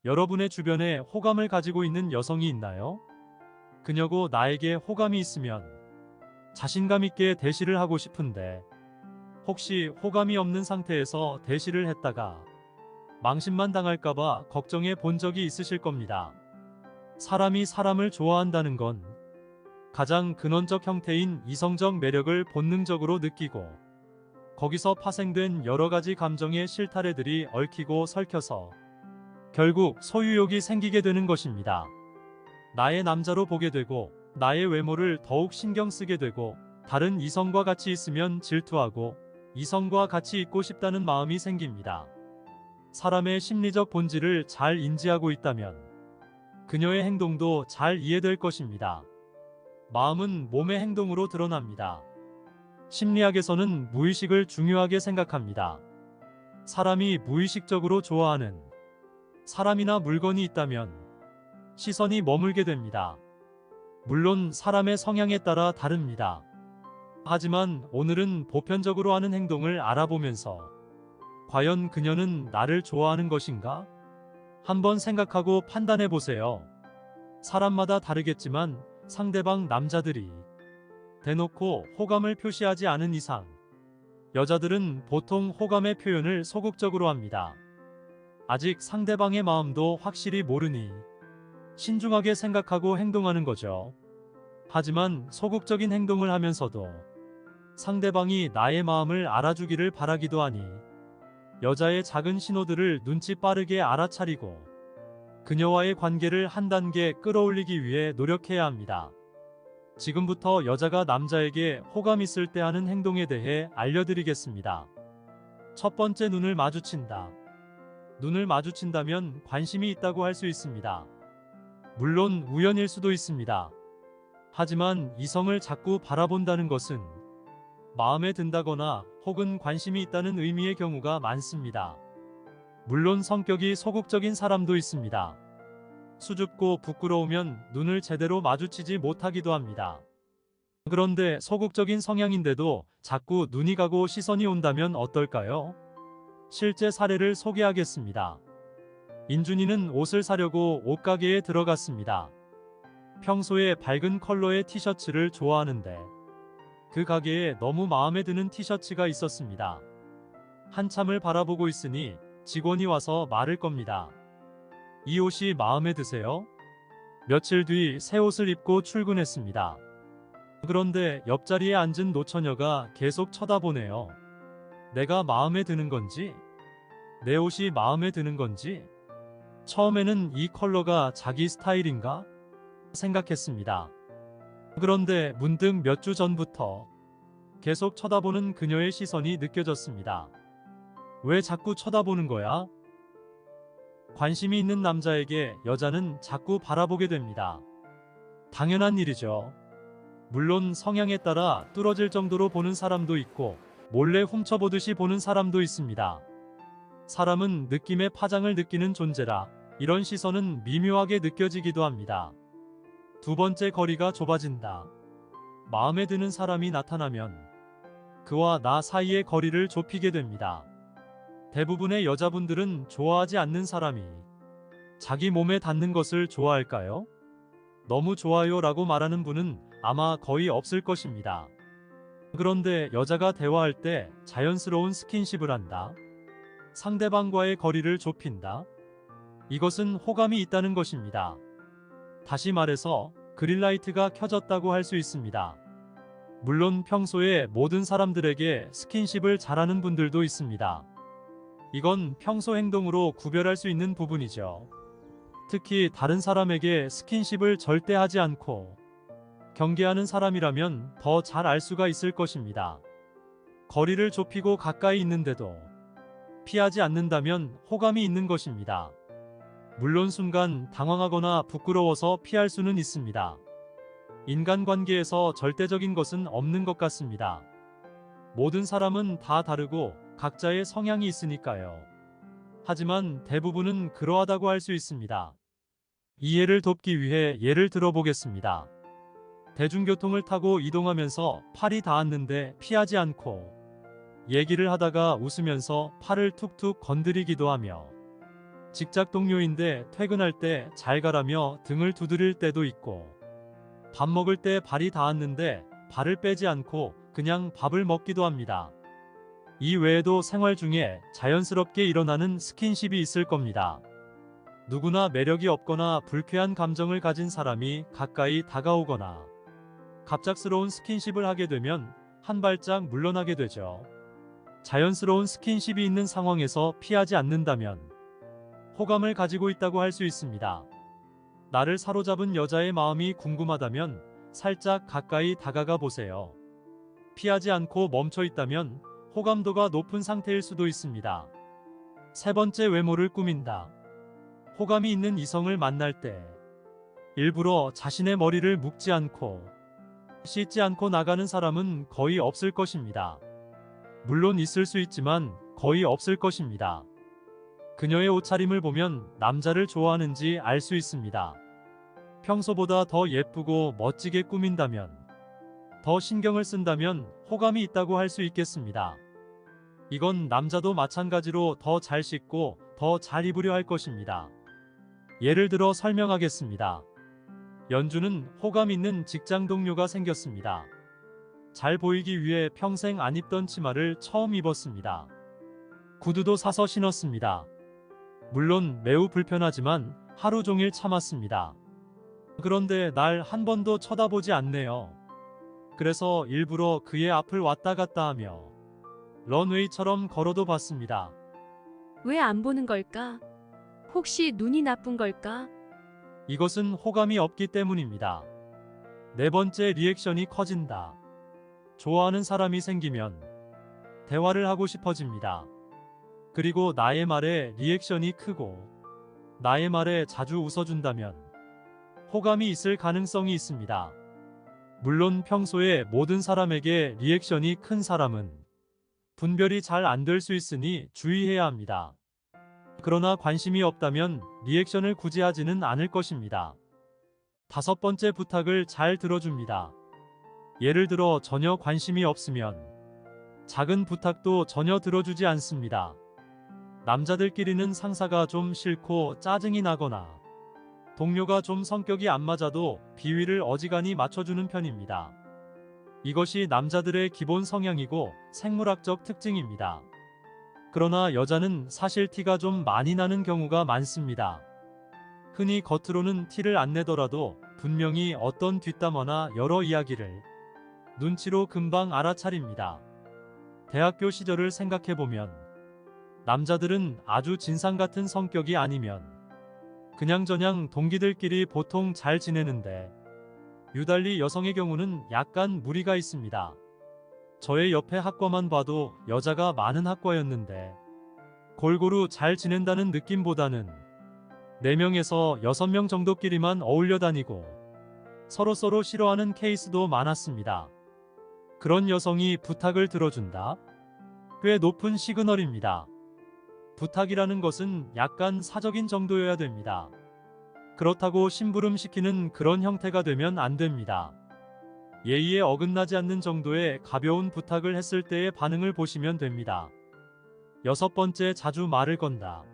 여러분의 주변에 호감을 가지고 있는 여성이 있나요? 그녀고 나에게 호감이 있으면 자신감 있게 대시를 하고 싶은데 혹시 호감이 없는 상태에서 대시를 했다가 망신만 당할까봐 걱정해 본 적이 있으실 겁니다. 사람이 사람을 좋아한다는 건 가장 근원적 형태인 이성적 매력을 본능적으로 느끼고 거기서 파생된 여러 가지 감정의 실타래들이 얽히고 설켜서 결국 소유욕이 생기게 되는 것입니다. 나의 남자로 보게 되고 나의 외모를 더욱 신경 쓰게 되고 다른 이성과 같이 있으면 질투하고 이성과 같이 있고 싶다는 마음이 생깁니다. 사람의 심리적 본질을 잘 인지하고 있다면 그녀의 행동도 잘 이해될 것입니다. 마음은 몸의 행동으로 드러납니다. 심리학에서는 무의식을 중요하게 생각합니다. 사람이 무의식적으로 좋아하는 사람이나 물건이 있다면 시선이 머물게 됩니다. 물론 사람의 성향에 따라 다릅니다. 하지만 오늘은 보편적으로 하는 행동을 알아보면서 과연 그녀는 나를 좋아하는 것인가? 한번 생각하고 판단해 보세요. 사람마다 다르겠지만 상대방 남자들이 대놓고 호감을 표시하지 않은 이상 여자들은 보통 호감의 표현을 소극적으로 합니다. 아직 상대방의 마음도 확실히 모르니 신중하게 생각하고 행동하는 거죠. 하지만 소극적인 행동을 하면서도 상대방이 나의 마음을 알아주기를 바라기도 하니 여자의 작은 신호들을 눈치 빠르게 알아차리고 그녀와의 관계를 한 단계 끌어올리기 위해 노력해야 합니다. 지금부터 여자가 남자에게 호감 있을 때 하는 행동에 대해 알려드리겠습니다. 첫 번째, 눈을 마주친다. 눈을 마주친다면 관심이 있다고 할 수 있습니다. 물론 우연일 수도 있습니다. 하지만 이성을 자꾸 바라본다는 것은 마음에 든다거나 혹은 관심이 있다는 의미의 경우가 많습니다. 물론 성격이 소극적인 사람도 있습니다. 수줍고 부끄러우면 눈을 제대로 마주치지 못하기도 합니다. 그런데 소극적인 성향인데도 자꾸 눈이 가고 시선이 온다면 어떨까요? 실제 사례를 소개하겠습니다. 인준이는 옷을 사려고 옷가게에 들어갔습니다. 평소에 밝은 컬러의 티셔츠를 좋아하는데 그 가게에 너무 마음에 드는 티셔츠가 있었습니다. 한참을 바라보고 있으니 직원이 와서 말을 겁니다. 이 옷이 마음에 드세요? 며칠 뒤 새 옷을 입고 출근했습니다. 그런데 옆자리에 앉은 노처녀가 계속 쳐다보네요. 내가 마음에 드는 건지? 내 옷이 마음에 드는 건지? 처음에는 이 컬러가 자기 스타일인가? 생각했습니다. 그런데 문득 몇 주 전부터 계속 쳐다보는 그녀의 시선이 느껴졌습니다. 왜 자꾸 쳐다보는 거야? 관심이 있는 남자에게 여자는 자꾸 바라보게 됩니다. 당연한 일이죠. 물론 성향에 따라 뚫어질 정도로 보는 사람도 있고 몰래 훔쳐보듯이 보는 사람도 있습니다. 사람은 느낌의 파장을 느끼는 존재라 이런 시선은 미묘하게 느껴지기도 합니다. 두 번째, 거리가 좁아진다. 마음에 드는 사람이 나타나면 그와 나 사이의 거리를 좁히게 됩니다. 대부분의 여자분들은 좋아하지 않는 사람이 자기 몸에 닿는 것을 좋아할까요? 너무 좋아요 라고 말하는 분은 아마 거의 없을 것입니다. 그런데 여자가 대화할 때 자연스러운 스킨십을 한다. 상대방과의 거리를 좁힌다. 이것은 호감이 있다는 것입니다. 다시 말해서 그린라이트가 켜졌다고 할 수 있습니다. 물론 평소에 모든 사람들에게 스킨십을 잘하는 분들도 있습니다. 이건 평소 행동으로 구별할 수 있는 부분이죠. 특히 다른 사람에게 스킨십을 절대 하지 않고 경계하는 사람이라면 더 잘 알 수가 있을 것입니다. 거리를 좁히고 가까이 있는데도 피하지 않는다면 호감이 있는 것입니다. 물론 순간 당황하거나 부끄러워서 피할 수는 있습니다. 인간관계에서 절대적인 것은 없는 것 같습니다. 모든 사람은 다 다르고 각자의 성향이 있으니까요. 하지만 대부분은 그러하다고 할 수 있습니다. 이해를 돕기 위해 예를 들어보겠습니다. 대중교통을 타고 이동하면서 팔이 닿았는데 피하지 않고 얘기를 하다가 웃으면서 팔을 툭툭 건드리기도 하며 직장 동료인데 퇴근할 때 잘 가라며 등을 두드릴 때도 있고, 밥 먹을 때 발이 닿았는데 발을 빼지 않고 그냥 밥을 먹기도 합니다. 이 외에도 생활 중에 자연스럽게 일어나는 스킨십이 있을 겁니다. 누구나 매력이 없거나 불쾌한 감정을 가진 사람이 가까이 다가오거나 갑작스러운 스킨십을 하게 되면 한 발짝 물러나게 되죠. 자연스러운 스킨십이 있는 상황에서 피하지 않는다면 호감을 가지고 있다고 할 수 있습니다. 나를 사로잡은 여자의 마음이 궁금하다면 살짝 가까이 다가가 보세요. 피하지 않고 멈춰 있다면 호감도가 높은 상태일 수도 있습니다. 세 번째, 외모를 꾸민다. 호감이 있는 이성을 만날 때 일부러 자신의 머리를 묶지 않고 씻지 않고 나가는 사람은 거의 없을 것입니다. 물론 있을 수 있지만 거의 없을 것입니다. 그녀의 옷차림을 보면 남자를 좋아하는지 알 수 있습니다. 평소보다 더 예쁘고 멋지게 꾸민다면, 더 신경을 쓴다면 호감이 있다고 할 수 있겠습니다. 이건 남자도 마찬가지로 더 잘 씻고 더 잘 입으려 할 것입니다. 예를 들어 설명하겠습니다. 연주는 호감 있는 직장 동료가 생겼습니다. 잘 보이기 위해 평생 안 입던 치마를 처음 입었습니다. 구두도 사서 신었습니다. 물론 매우 불편하지만 하루 종일 참았습니다. 그런데 날 한 번도 쳐다보지 않네요. 그래서 일부러 그의 앞을 왔다 갔다 하며 런웨이처럼 걸어도 봤습니다. 왜 안 보는 걸까? 혹시 눈이 나쁜 걸까? 이것은 호감이 없기 때문입니다. 네 번째, 리액션이 커진다. 좋아하는 사람이 생기면 대화를 하고 싶어집니다. 그리고 나의 말에 리액션이 크고 나의 말에 자주 웃어준다면 호감이 있을 가능성이 있습니다. 물론 평소에 모든 사람에게 리액션이 큰 사람은 분별이 잘 안 될 수 있으니 주의해야 합니다. 그러나 관심이 없다면 리액션을 굳이 하지는 않을 것입니다. 다섯 번째, 부탁을 잘 들어줍니다. 예를 들어 전혀 관심이 없으면 작은 부탁도 전혀 들어주지 않습니다. 남자들끼리는 상사가 좀 싫고 짜증이 나거나 동료가 좀 성격이 안 맞아도 비위를 어지간히 맞춰주는 편입니다. 이것이 남자들의 기본 성향이고 생물학적 특징입니다. 그러나 여자는 사실 티가 좀 많이 나는 경우가 많습니다. 흔히 겉으로는 티를 안 내더라도 분명히 어떤 뒷담화나 여러 이야기를 눈치로 금방 알아차립니다. 대학교 시절을 생각해보면 남자들은 아주 진상 같은 성격이 아니면 그냥저냥 동기들끼리 보통 잘 지내는데 유달리 여성의 경우는 약간 무리가 있습니다. 저의 옆에 학과만 봐도 여자가 많은 학과였는데 골고루 잘 지낸다는 느낌보다는 4명에서 6명 정도끼리만 어울려 다니고 서로서로 싫어하는 케이스도 많았습니다. 그런 여성이 부탁을 들어준다? 꽤 높은 시그널입니다. 부탁이라는 것은 약간 사적인 정도여야 됩니다. 그렇다고 심부름시키는 그런 형태가 되면 안 됩니다. 예의에 어긋나지 않는 정도의 가벼운 부탁을 했을 때의 반응을 보시면 됩니다. 여섯 번째, 자주 말을 건다.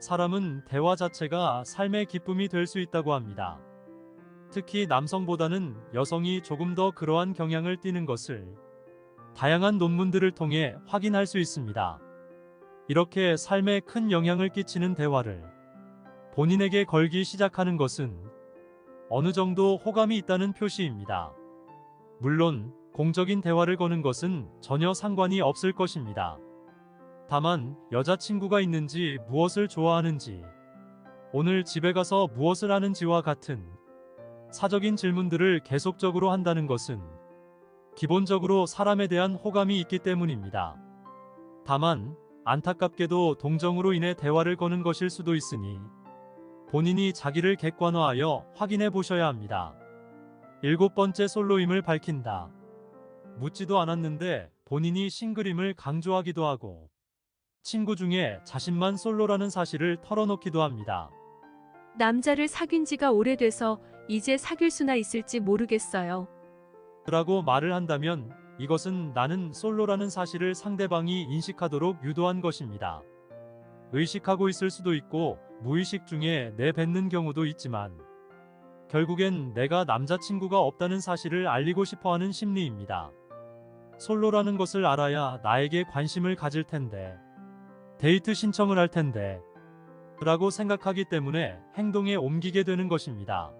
사람은 대화 자체가 삶의 기쁨이 될 수 있다고 합니다. 특히 남성보다는 여성이 조금 더 그러한 경향을 띠는 것을 다양한 논문들을 통해 확인할 수 있습니다. 이렇게 삶에 큰 영향을 끼치는 대화를 본인에게 걸기 시작하는 것은 어느 정도 호감이 있다는 표시입니다. 물론 공적인 대화를 거는 것은 전혀 상관이 없을 것입니다. 다만 여자친구가 있는지, 무엇을 좋아하는지, 오늘 집에 가서 무엇을 하는지와 같은 사적인 질문들을 계속적으로 한다는 것은 기본적으로 사람에 대한 호감이 있기 때문입니다. 다만 안타깝게도 동정으로 인해 대화를 거는 것일 수도 있으니 본인이 자기를 객관화하여 확인해 보셔야 합니다. 일곱 번째, 솔로임을 밝힌다. 묻지도 않았는데 본인이 싱글임을 강조하기도 하고 친구 중에 자신만 솔로라는 사실을 털어놓기도 합니다. 남자를 사귄 지가 오래돼서 이제 사귈 수나 있을지 모르겠어요. 라고 말을 한다면 이것은 나는 솔로라는 사실을 상대방이 인식하도록 유도한 것입니다. 의식하고 있을 수도 있고 무의식 중에 내뱉는 경우도 있지만 결국엔 내가 남자친구가 없다는 사실을 알리고 싶어하는 심리입니다. 솔로라는 것을 알아야 나에게 관심을 가질 텐데, 데이트 신청을 할 텐데 라고 생각하기 때문에 행동에 옮기게 되는 것입니다.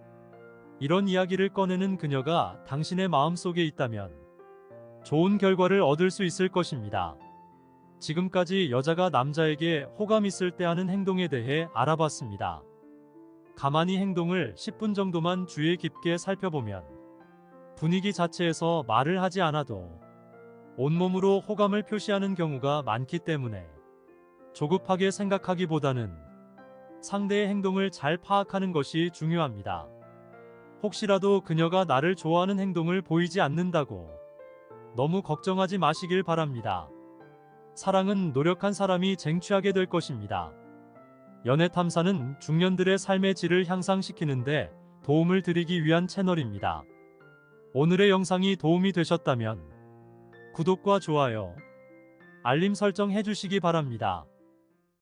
이런 이야기를 꺼내는 그녀가 당신의 마음속에 있다면 좋은 결과를 얻을 수 있을 것입니다. 지금까지 여자가 남자에게 호감 있을 때 하는 행동에 대해 알아봤습니다. 가만히 행동을 10분 정도만 주의 깊게 살펴보면 분위기 자체에서 말을 하지 않아도 온몸으로 호감을 표시하는 경우가 많기 때문에 조급하게 생각하기보다는 상대의 행동을 잘 파악하는 것이 중요합니다. 혹시라도 그녀가 나를 좋아하는 행동을 보이지 않는다고 너무 걱정하지 마시길 바랍니다. 사랑은 노력한 사람이 쟁취하게 될 것입니다. 연애 탐사는 중년들의 삶의 질을 향상시키는데 도움을 드리기 위한 채널입니다. 오늘의 영상이 도움이 되셨다면 구독과 좋아요, 알림 설정 해주시기 바랍니다.